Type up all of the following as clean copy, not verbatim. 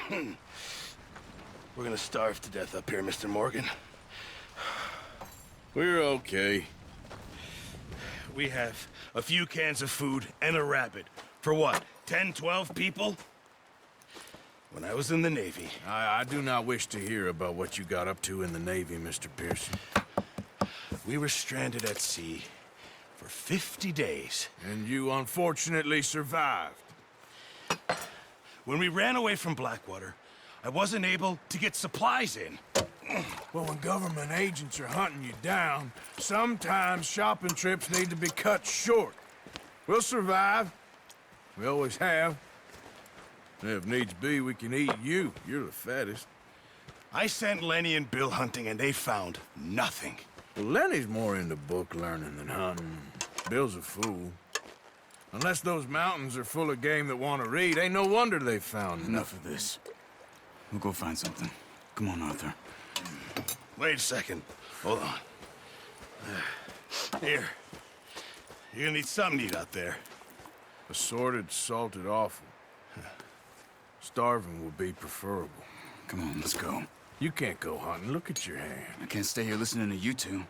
We're gonna starve to death up here, Mr. Morgan. We're okay. We have a few cans of food and a rabbit. For what, 10, 12 people? When I was in the Navy... I do not wish to hear about what you got up to in the Navy, Mr. Pearson. We were stranded at sea for 50 days. And you unfortunately survived. When we ran away from Blackwater, I wasn't able to get supplies in. Well, when government agents are hunting you down, sometimes shopping trips need to be cut short. We'll survive. We always have. And if needs be, we can eat you. You're the fattest. I sent Lenny and Bill hunting, and they found nothing. Well, Lenny's more into book learning than hunting. Bill's a fool. Unless those mountains are full of game that want to read, ain't no wonder they found Enough of this. We'll go find something. Come on, Arthur. Wait a second. Hold on. Here. You're gonna need something to eat out there. Assorted, salted offal. Starving will be preferable. Come on, let's go. You can't go hunting. Look at your hand. I can't stay here listening to you two.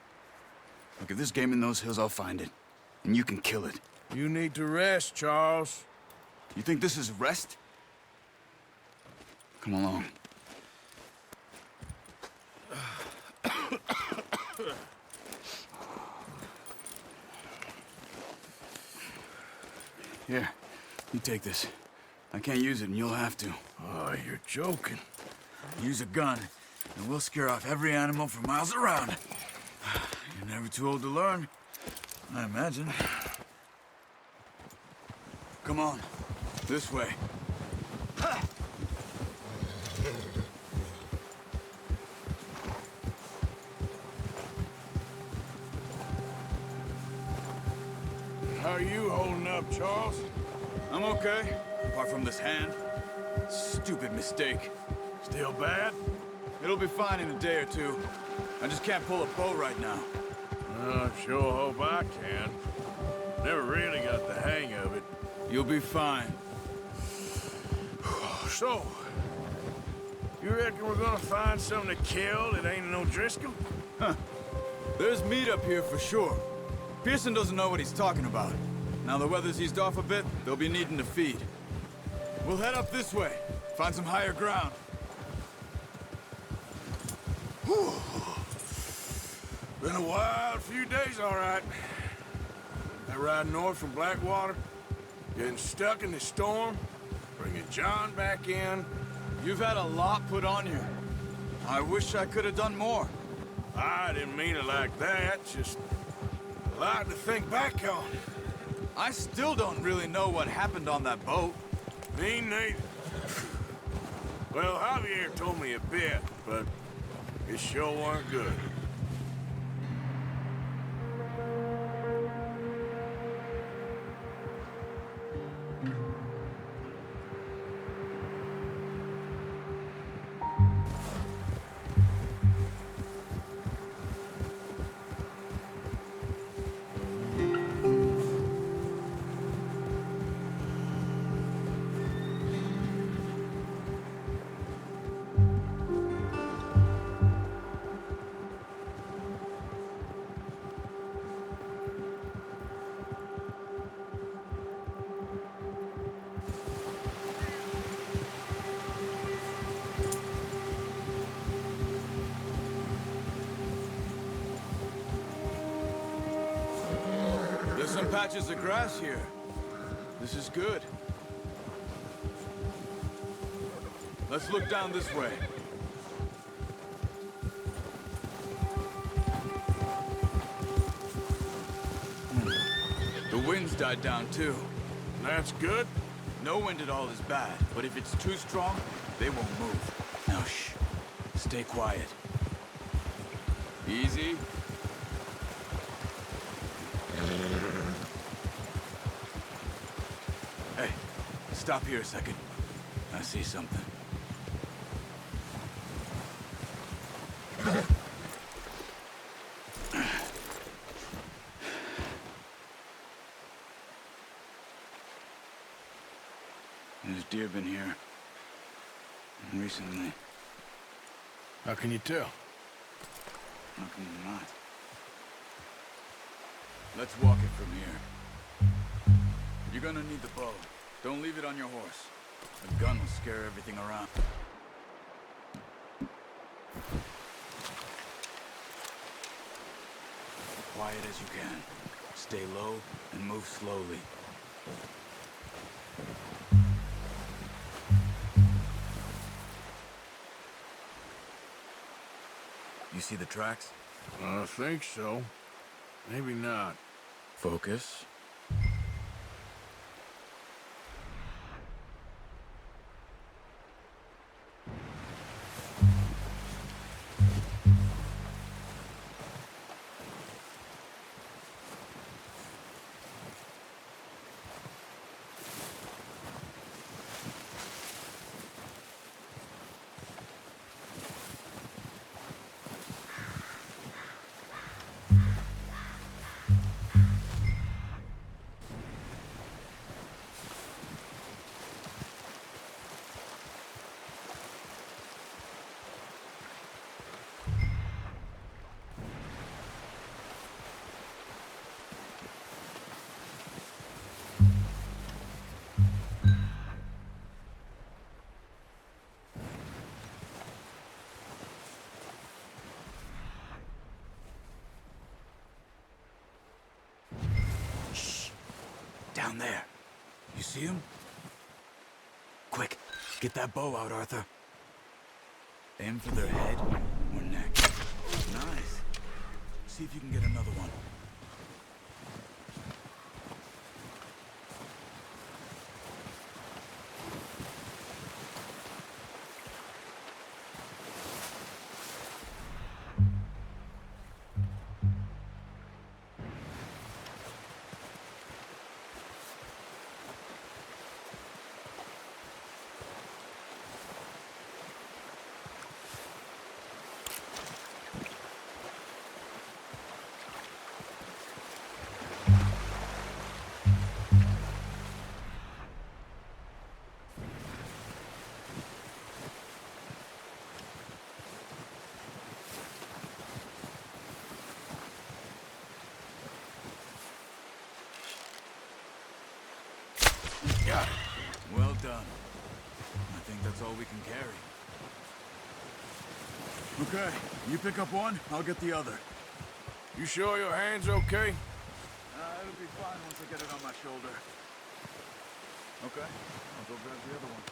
Look, if there's game in those hills, I'll find it. And you can kill it. You need to rest, Charles. You think this is rest? Come along. Here, you take this. I can't use it, and you'll have to. Oh, you're joking. Use a gun, and we'll scare off every animal for miles around. You're never too old to learn, I imagine. Come on, this way. How are you holding up, Charles? I'm okay, apart from this hand. Stupid mistake. Still bad? It'll be fine in a day or two. I just can't pull a bow right now. I sure hope I can. Never really got the hang of it. You'll be fine. So, you reckon we're gonna find something to kill that ain't no Driscoll? Huh. There's meat up here for sure. Pearson doesn't know what he's talking about. Now the weather's eased off a bit, they'll be needing to feed. We'll head up this way, find some higher ground. Whew. Been a wild few days, all right. That ride north from Blackwater, getting stuck in the storm, bringing John back in. You've had a lot put on you. I wish I could have done more. I didn't mean it like that, just a lot to think back on. I still don't really know what happened on that boat. Me neither. Well, Javier told me a bit, but it sure weren't good. There's some patches of grass here. This is good. Let's look down this way. The wind's died down too. That's good. No wind at all is bad, but if it's too strong, they won't move. Now shh. Stay quiet. Easy. Hey, stop here a second. I see something. There's deer been here. Recently. How can you tell? How can you not? Let's walk it from here. You're gonna need the bow. Don't leave it on your horse. A gun will scare everything around. Quiet as you can. Stay low and move slowly. You see the tracks? I think so. Maybe not. Focus. Down there. You see him? Quick, get that bow out, Arthur. Aim for their head or neck. Nice. See if you can get another one. Got it. Well done. I think that's all we can carry. Okay, you pick up one, I'll get the other. You sure your hand's okay? It'll be fine once I get it on my shoulder. Okay, I'll go grab the other one.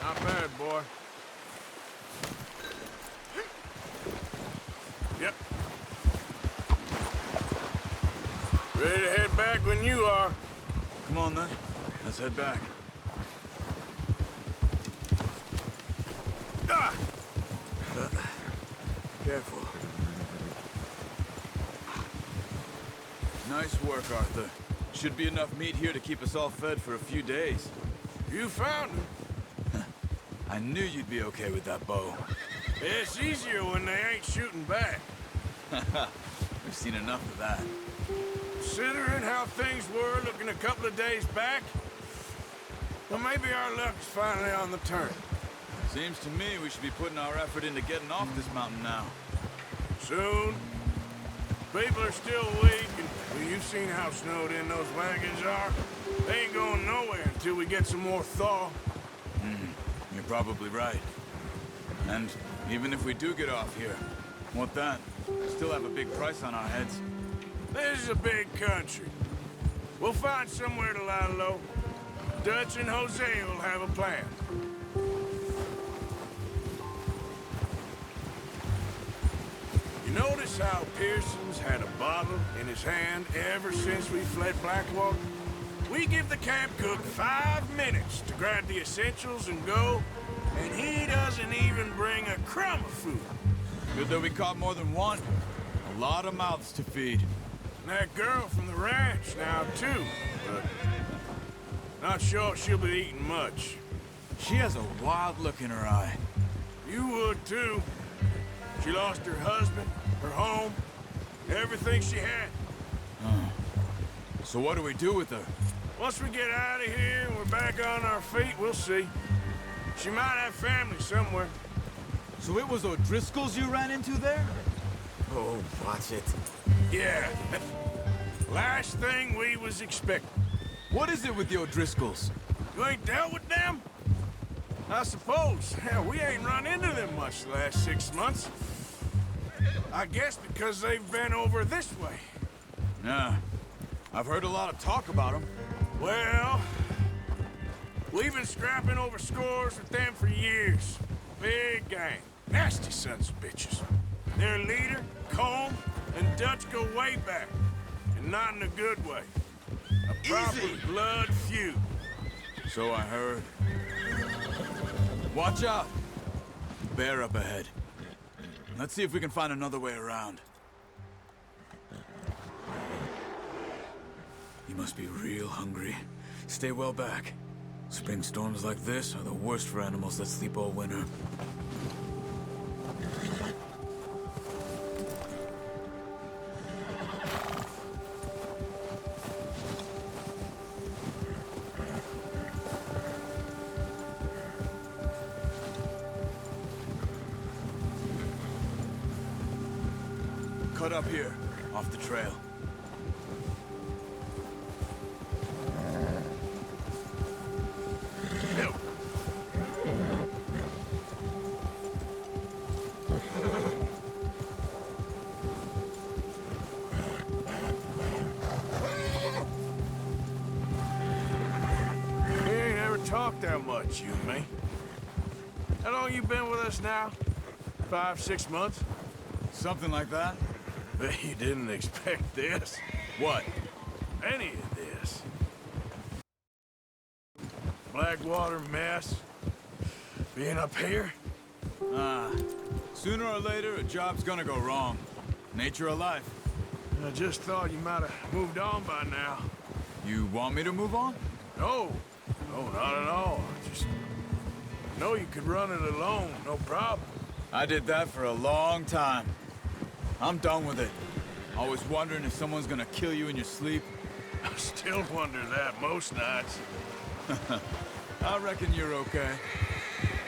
Not bad, boy. Yep. Ready to head back when you are. Come on then, let's head back. Ah! Careful. Nice work, Arthur. Should be enough meat here to keep us all fed for a few days. You found him. I knew you'd be okay with that bow. It's easier when they ain't shooting back. We've seen enough of that. Considering how things were looking a couple of days back, well, maybe our luck's finally on the turn. Seems to me we should be putting our effort into getting off this mountain now. Soon. People are still weak, and well, you've seen how snowed in those wagons are. They ain't going nowhere until we get some more thaw. You're probably right. And even if we do get off here, what then? We still have a big price on our heads. This is a big country. We'll find somewhere to lie low. Dutch and Jose will have a plan. You notice how Pearson's had a bottle in his hand ever since we fled Blackwater? We give the camp cook 5 minutes to grab the essentials and go, and he doesn't even bring a crumb of food. Good that we caught more than one. A lot of mouths to feed. And that girl from the ranch now, too, but not sure she'll be eating much. She has a wild look in her eye. You would, too. She lost her husband, her home, everything she had. So what do we do with her? Once we get out of here and we're back on our feet, we'll see. She might have family somewhere. So it was O'Driscoll's you ran into there? Oh, watch it. Yeah. Last thing we was expecting. What is it with the O'Driscolls? You ain't dealt with them? I suppose. Hell, we ain't run into them much the last 6 months. I guess because they've been over this way. Nah. I've heard a lot of talk about them. Well, we've been scrapping over scores with them for years. Big gang. Nasty sons of bitches. Their leader, Colm, and Dutch go way back. And not in a good way. A proper blood feud. So I heard. Watch out! Bear up ahead. Let's see if we can find another way around. You must be real hungry. Stay well back. Spring storms like this are the worst for animals that sleep all winter. Cut up here, off the trail. We ain't ever talked that much, you and me. How long you been with us now? 5, 6 months? Something like that? Bet you didn't expect this. What? Any of this. Blackwater mess. Being up here? Sooner or later, a job's gonna go wrong. Nature of life. I just thought you might have moved on by now. You want me to move on? No. No, not at all. Just know you could run it alone, no problem. I did that for a long time. I'm done with it. Always wondering if someone's gonna kill you in your sleep. I still wonder that most nights. I reckon you're okay.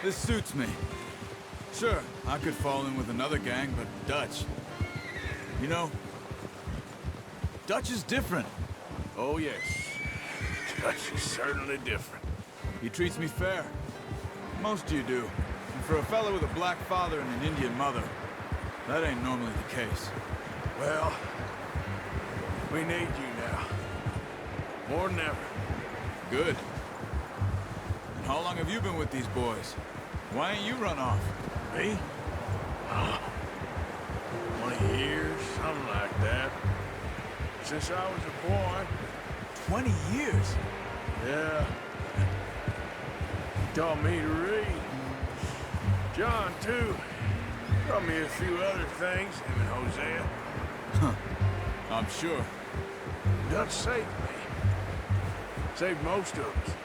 This suits me. Sure, I could fall in with another gang, but Dutch... You know, Dutch is different. Oh, yes. Dutch is certainly different. He treats me fair. Most of you do. And for a fella with a black father and an Indian mother, that ain't normally the case. Well, we need you now. More than ever. Good. And how long have you been with these boys? Why ain't you run off? Me? 20 years, something like that. Since I was a boy. 20 years? Yeah. He taught me to read. John, too. Taught me a few other things, him and Hosea. I'm sure. Dutch saved me. Saved most of us.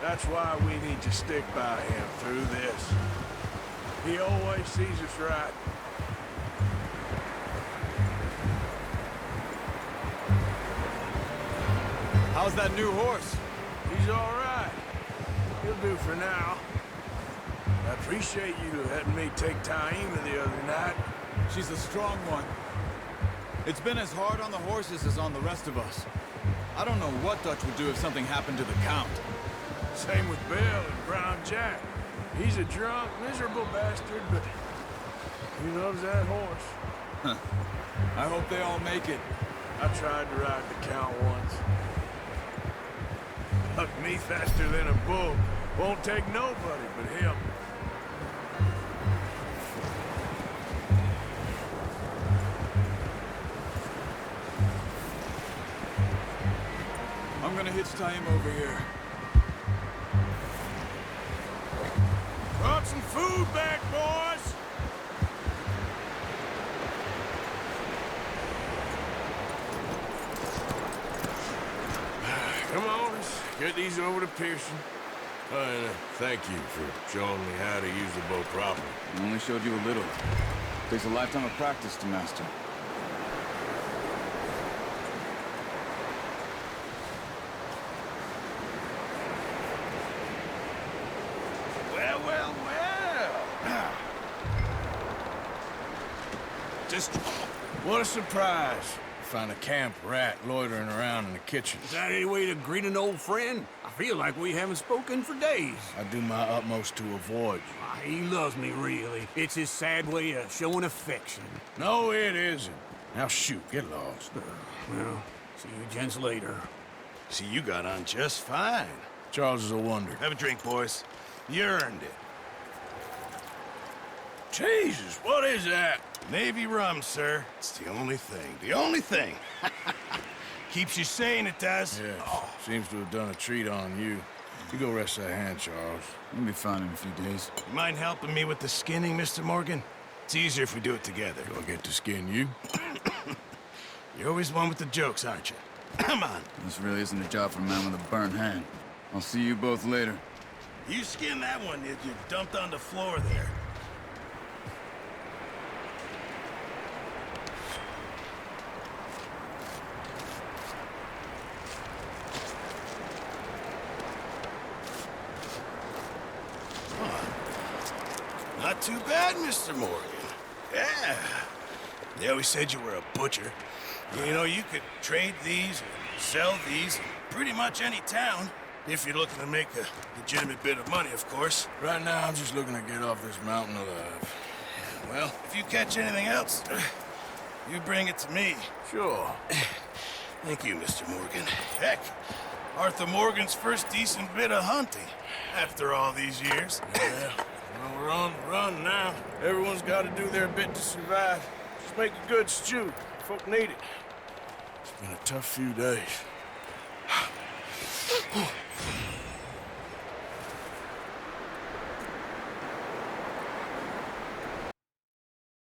That's why we need to stick by him through this. He always sees us right. How's that new horse? He's all right. He'll do for now. I appreciate you letting me take Taima the other night. She's a strong one. It's been as hard on the horses as on the rest of us. I don't know what Dutch would do if something happened to the Count. Same with Bill and Brown Jack. He's a drunk, miserable bastard, but he loves that horse. I hope they all make it. I tried to ride the Count once. faster than a bull. Won't take nobody but him. I'm gonna hitch tie him over here. Brought some food back, boys! Come on, let's get these over to Pearson. And thank you for showing me how to use the bow properly. I only showed you a little. Takes a lifetime of practice to master. Well, well, well. Just What a surprise. Find a camp rat loitering around in the kitchen. Is that any way to greet an old friend? I feel like we haven't spoken for days. I do my utmost to avoid you. He loves me, really. It's his sad way of showing affection. No, it isn't. Now shoot, get lost. Well, see you gents later. see, you got on just fine. Charles is a wonder. Have a drink, boys. You earned it. Jesus, what is that? Navy rum, sir. It's the only thing. The only thing. Keeps you sane, it does. Yeah, seems to have done a treat on you. You go rest that hand, Charles. You'll be fine in a few days. You mind helping me with the skinning, Mr. Morgan? It's easier if we do it together. Do I get to skin you? You're always one with the jokes, aren't you? Come on. This really isn't a job for a man with a burnt hand. I'll see you both later. You skinned that one that you dumped on the floor there. Not too bad, Mr. Morgan. Yeah. They always said you were a butcher. You know, you could trade these, sell these, in pretty much any town. If you're looking to make a legitimate bit of money, of course. Right now, I'm just looking to get off this mountain alive. Well, if you catch anything else, you bring it to me. Sure. Thank you, Mr. Morgan. Heck, Arthur Morgan's first decent bit of hunting after all these years. Yeah. Well, we're on the run now. Everyone's got to do their bit to survive. Just make a good stew. Folk need it. It's been a tough few days.